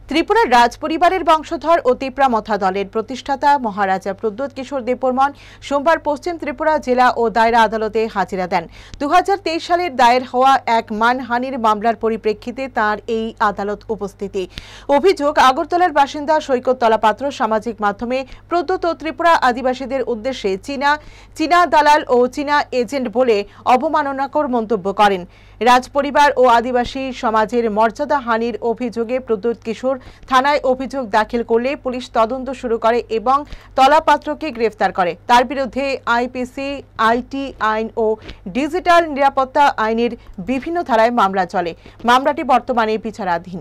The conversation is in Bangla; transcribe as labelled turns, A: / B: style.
A: ত্রিপুরার রাজ পরিবারের বংশধর ও তিপ্রামথা দলের প্রতিষ্ঠাতা মহারাজা প্রদ্যোৎ কিশোর দেববর্মন সোমবার পশ্চিম ত্রিপুরা জেলা ও দায়রা আদালতে হাজিরা দেন। 2023 সালের দায়ের হওয়া এক মানহানির মামলার পরিপ্রেক্ষিতে তার এই আদালত উপস্থিতি। অভিযোগ, আগরতলার বাসিন্দা সৈকত তলাপাত্র সামাজিক মাধ্যমে প্রদ্যোৎ ও ত্রিপুরা আদিবাসীদের উদ্দেশ্যে চীনা দালাল ও চীনা এজেন্ট বলে অবমাননাকর মন্তব্য করেন। রাজপরিবার ও আদিবাসী সমাজের মর্যাদা হানির অভিযোগে প্রদ্যোৎ কিশোর থানায় অভিযোগ দাখিল করলে পুলিশ তদন্ত শুরু করে এবং তলাপাত্রকে গ্রেফতার করে। তার বিরুদ্ধে আইপিসি, আইটি আইন ও ডিজিটাল নিরাপত্তা আইনের বিভিন্ন ধারায় মামলা চলে। মামলাটি বর্তমানে বিচারাধীন।